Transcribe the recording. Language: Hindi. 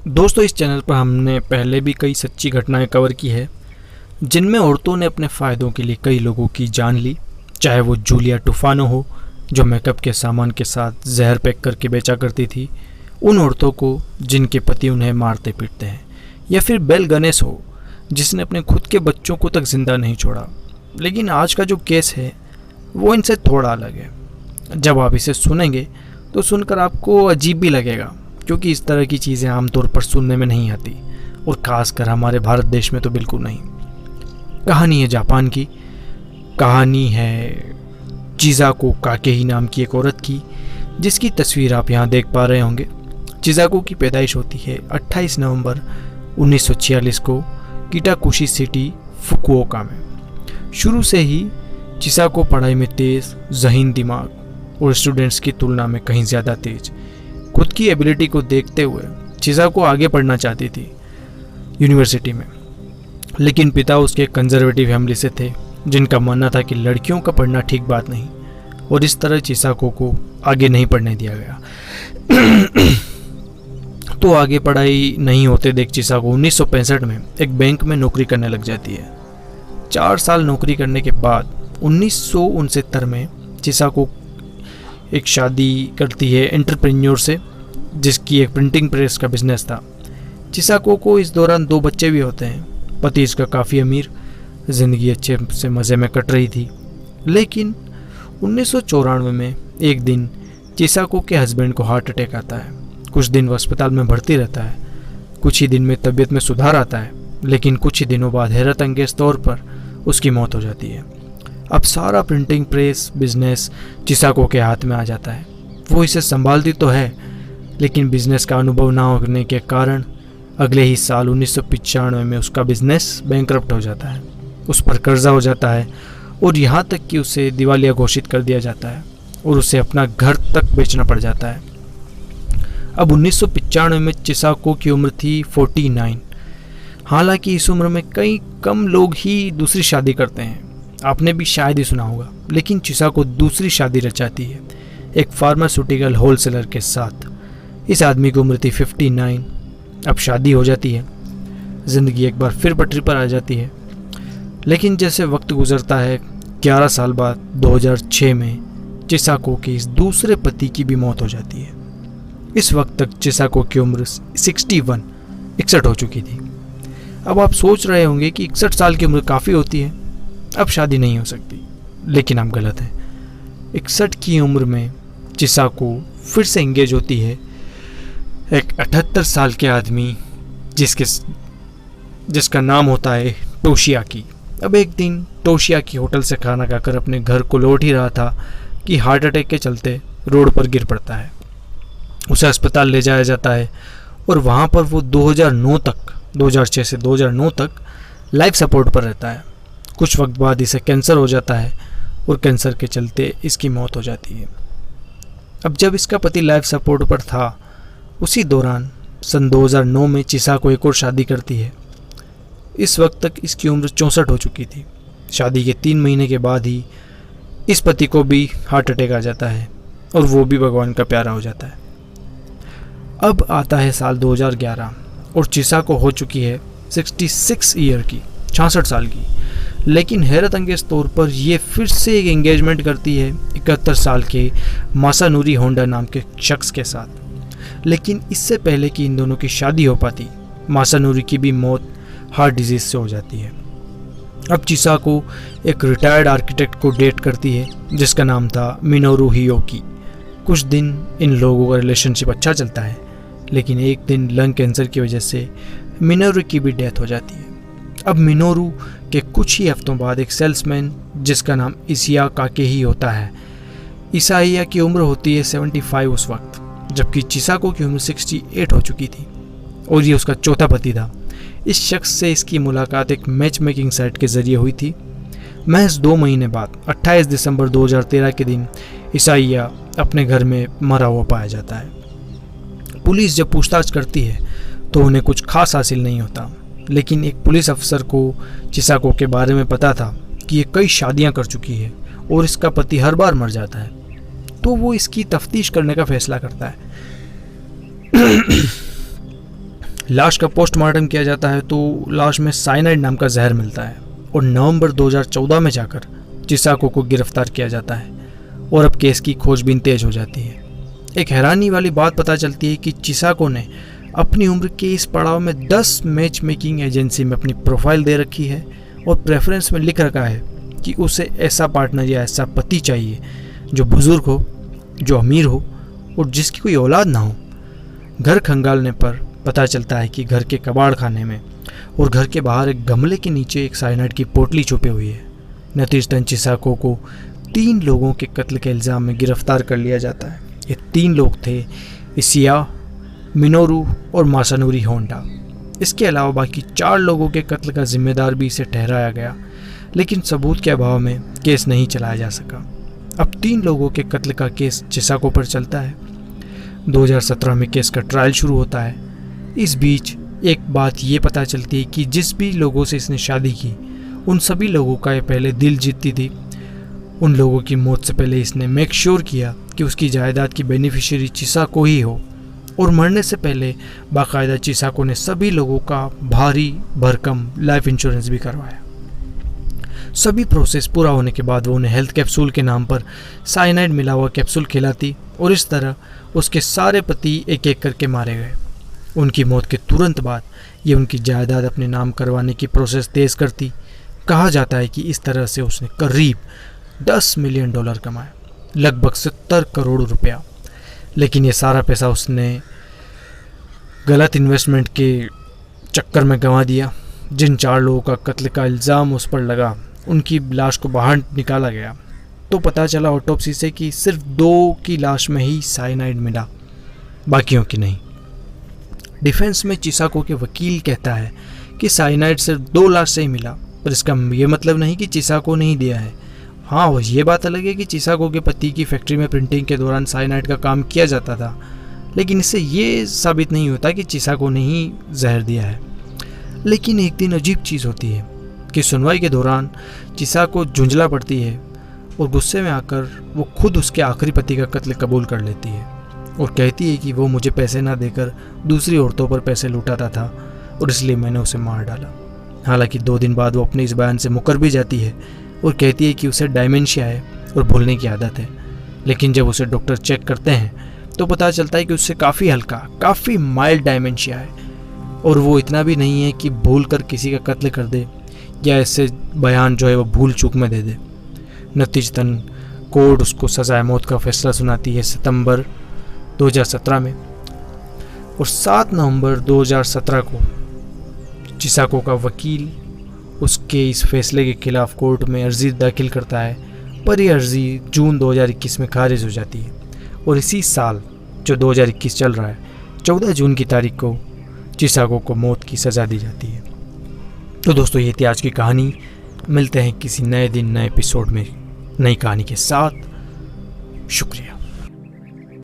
दोस्तों, इस चैनल पर हमने पहले भी कई सच्ची घटनाएं कवर की है जिनमें औरतों ने अपने फ़ायदों के लिए कई लोगों की जान ली। चाहे वो जूलिया टूफानो हो जो मेकअप के सामान के साथ जहर पैक करके बेचा करती थी, उन औरतों को जिनके पति उन्हें मारते पीटते हैं, या फिर बेल गनेस हो जिसने अपने खुद के बच्चों को तक जिंदा नहीं छोड़ा। लेकिन आज का जो केस है वो इनसे थोड़ा अलग है। जब आप इसे सुनेंगे तो सुनकर आपको अजीब भी लगेगा, क्योंकि इस तरह की चीज़ें आमतौर पर सुनने में नहीं आती, और ख़ासकर हमारे भारत देश में तो बिल्कुल नहीं। कहानी है जापान की। कहानी है चिज़ाको काकेही नाम की एक औरत की, जिसकी तस्वीर आप यहाँ देख पा रहे होंगे। चिज़ाको की पैदाइश होती है 28 नवंबर 1946 को किटाकुशी सिटी, फुकुओका में। शुरू से ही चिज़ाको पढ़ाई में तेज़, ज़हीन दिमाग और स्टूडेंट्स की तुलना में कहीं ज़्यादा तेज। खुद की एबिलिटी को देखते हुए चिज़ाको आगे पढ़ना चाहती थी यूनिवर्सिटी में, लेकिन पिता उसके कंजर्वेटिव फैमिली से थे जिनका मानना था कि लड़कियों का पढ़ना ठीक बात नहीं, और इस तरह चिज़ाको को आगे नहीं पढ़ने दिया गया। तो आगे पढ़ाई नहीं होते देख चिज़ाको 1965 में एक बैंक में नौकरी करने लग जाती है। 4 साल नौकरी करने के बाद 1969 में चिज़ाको एक शादी करती है एंटरप्रेन्योर से, जिसकी एक प्रिंटिंग प्रेस का बिजनेस था। चिज़ाको को इस दौरान 2 बच्चे भी होते हैं। पति इसका काफ़ी अमीर, ज़िंदगी अच्छे से मज़े में कट रही थी। लेकिन 1994 में एक दिन चिज़ाको के हस्बैंड को हार्ट अटैक आता है। कुछ दिन वो अस्पताल में भर्ती रहता है। कुछ ही दिन में तबीयत में सुधार आता है, लेकिन कुछ ही दिनों बाद हैरत अंगेज तौर पर उसकी मौत हो जाती है। अब सारा प्रिंटिंग प्रेस बिजनेस चिज़ाको के हाथ में आ जाता है। वो इसे संभालती तो है, लेकिन बिजनेस का अनुभव ना होने के कारण अगले ही साल 1995 में उसका बिजनेस बैंकरप्ट हो जाता है। उस पर कर्जा हो जाता है, और यहाँ तक कि उसे दिवालिया घोषित कर दिया जाता है और उसे अपना घर तक बेचना पड़ जाता है। अब 1995 में चिज़ाको की उम्र थी 49। हालांकि इस उम्र में कई कम लोग ही दूसरी शादी करते हैं, आपने भी शायद ही सुना होगा। लेकिन चिज़ाको दूसरी शादी रचाती है एक फार्मास्यूटिकल होलसेलर के साथ। इस आदमी की उम्र थी 59। अब शादी हो जाती है, ज़िंदगी एक बार फिर पटरी पर आ जाती है। लेकिन जैसे वक्त गुजरता है, 11 साल बाद 2006 में चिज़ाको के इस दूसरे पति की भी मौत हो जाती है। इस वक्त तक चिज़ाको की उम्र 61 हो चुकी थी। अब आप सोच रहे होंगे कि 61 साल की उम्र काफ़ी होती है, अब शादी नहीं हो सकती। लेकिन आप गलत हैं। 61 की उम्र में चिज़ाको फिर से एंगेज होती है एक 78 साल के आदमी जिसका नाम होता है टोशियाकी। अब एक दिन टोशियाकी होटल से खाना खाकर अपने घर को लौट ही रहा था कि हार्ट अटैक के चलते रोड पर गिर पड़ता है। उसे अस्पताल ले जाया जाता है, और वहाँ पर वो 2006 से 2009 तक लाइफ सपोर्ट पर रहता है। कुछ वक्त बाद इसे कैंसर हो जाता है, और कैंसर के चलते इसकी मौत हो जाती है। अब जब इसका पति लाइफ सपोर्ट पर था, उसी दौरान सन 2009 में चिज़ाको एक और शादी करती है। इस वक्त तक इसकी उम्र 64 हो चुकी थी। शादी के 3 महीने के बाद ही इस पति को भी हार्ट अटैक आ जाता है, और वो भी भगवान का प्यारा हो जाता है। अब आता है साल 2011, और चिज़ाको हो चुकी है 66 ईयर की, 66 साल की। लेकिन हैरत अंगेज तौर पर ये फिर से एक एंगेजमेंट करती है 71 साल के मासानुरी होंडा नाम के शख्स के साथ। लेकिन इससे पहले कि इन दोनों की शादी हो पाती, मासानुरी की भी मौत हार्ट डिजीज से हो जाती है। अब चिज़ाको एक रिटायर्ड आर्किटेक्ट को डेट करती है जिसका नाम था मिनोरू हियोकी। कुछ दिन इन लोगों का रिलेशनशिप अच्छा चलता है, लेकिन एक दिन लंग कैंसर की वजह से मिनोरू की भी डेथ हो जाती है। अब मिनोरू के कुछ ही हफ्तों बाद एक सेल्समैन जिसका नाम इसिया काकेही होता है। इसाइया की उम्र होती है 75 उस वक्त, जबकि चिज़ाको की उम्र 68 हो चुकी थी, और ये उसका चौथा पति था। इस शख्स से इसकी मुलाकात एक मैच मेकिंग साइट के जरिए हुई थी। महज 2 महीने बाद 28 दिसंबर 2013 के दिन इसाइया अपने घर में मरा हुआ पाया जाता है। पुलिस जब पूछताछ करती है तो उन्हें कुछ खास हासिल नहीं होता, लेकिन एक पुलिस अफसर को चिज़ाको के बारे में पता था कि ये कई शादियां कर चुकी है और इसका पति हर बार मर जाता है, तो वो इसकी तफ्तीश करने का फैसला करता है। लाश का पोस्टमार्टम किया जाता है तो लाश में साइनाइड नाम का जहर मिलता है और नवंबर 2014 में जाकर चिसाको को गिरफ्तार किया जाता है और अब केस की खोजबीन तेज हो जाती है। एक हैरानी वाली बात पता चलती है कि चिसाको ने अपनी उम्र के इस पड़ाव में 10 मैच मेकिंग एजेंसी में अपनी प्रोफाइल दे रखी है और प्रेफरेंस में लिख रखा है कि उसे ऐसा पार्टनर या ऐसा पति चाहिए जो बुजुर्ग हो, जो अमीर हो और जिसकी कोई औलाद ना हो। घर खंगालने पर पता चलता है कि घर के कबाड़ खाने में और घर के बाहर एक गमले के नीचे एक साइनाइड की पोटली छुपी हुई है। नतीजतन चिसाको को 3 लोगों के कत्ल के इल्ज़ाम में गिरफ्तार कर लिया जाता है। ये 3 लोग थे, इसिया, मिनोरू और मासानोरी होंडा। इसके अलावा बाकी 4 लोगों के कत्ल का जिम्मेदार भी इसे ठहराया गया, लेकिन सबूत के अभाव में केस नहीं चलाया जा सका। अब 3 लोगों के कत्ल का केस चिसाको पर चलता है। 2017 में केस का ट्रायल शुरू होता है। इस बीच एक बात ये पता चलती है कि जिस भी लोगों से इसने शादी की उन सभी लोगों का ये पहले दिल जीतती थी। उन लोगों की मौत से पहले इसने मेक श्योर किया कि उसकी जायदाद की बेनिफिशियरी चिसाको ही हो और मरने से पहले बाकायदा चिसाको ने सभी लोगों का भारी भरकम लाइफ इंश्योरेंस भी करवाया। सभी प्रोसेस पूरा होने के बाद वो उन्हें हेल्थ कैप्सूल के नाम पर साइनाइड मिला हुआ कैप्सूल खिलाती और इस तरह उसके सारे पति एक एक करके मारे गए। उनकी मौत के तुरंत बाद ये उनकी जायदाद अपने नाम करवाने की प्रोसेस तेज करती। कहा जाता है कि इस तरह से उसने करीब $10 मिलियन कमाया, लगभग 70 करोड़ रुपया। लेकिन ये सारा पैसा उसने गलत इन्वेस्टमेंट के चक्कर में गंवा दिया। जिन 4 लोगों का कत्ल का इल्ज़ाम उस पर लगा उनकी लाश को बाहर निकाला गया तो पता चला ऑटोप्सी से कि सिर्फ 2 की लाश में ही साइनाइड मिला, बाकियों की नहीं। डिफेंस में चिसाको के वकील कहता है कि साइनाइड सिर्फ 2 लाश से ही मिला, पर इसका ये मतलब नहीं कि चिसाको ने ही दिया है। हाँ, ये बात अलग है कि चिसाको के पति की फैक्ट्री में प्रिंटिंग के दौरान साइनाइड का काम किया जाता था, लेकिन इससे ये साबित नहीं होता कि चिसाको ने ही जहर दिया है। लेकिन एक दिन अजीब चीज़ होती है कि सुनवाई के दौरान चिसाको झुंझला पड़ती है और गुस्से में आकर वो खुद उसके आखिरी पति का कत्ल कबूल कर लेती है और कहती है कि वो मुझे पैसे ना देकर दूसरी औरतों पर पैसे लुटाता था और इसलिए मैंने उसे मार डाला। हालांकि 2 दिन बाद वो अपने इस बयान से मुकर भी जाती है और कहती है कि उसे डायमेंशिया है और भूलने की आदत है। लेकिन जब उसे डॉक्टर चेक करते हैं तो पता चलता है कि उससे काफ़ी हल्का, काफ़ी माइल्ड डायमेंशिया है और वो इतना भी नहीं है कि भूल कर किसी का कत्ल कर दे या ऐसे बयान जो है वो भूल चूक में दे दे। नतीजतन कोर्ट उसको सज़ाए मौत का फैसला सुनाती है सितंबर 2017 में और 7 नवंबर 2017 को चिसाको का वकील उसके इस फैसले के खिलाफ कोर्ट में अर्जी दाखिल करता है, पर यह अर्जी जून 2021 में खारिज हो जाती है और इसी साल जो 2021 चल रहा है 14 जून की तारीख को चिसाको को मौत की सज़ा दी जाती है। तो दोस्तों, ये थी आज की कहानी। मिलते हैं किसी नए दिन नए एपिसोड में नई कहानी के साथ। शुक्रिया।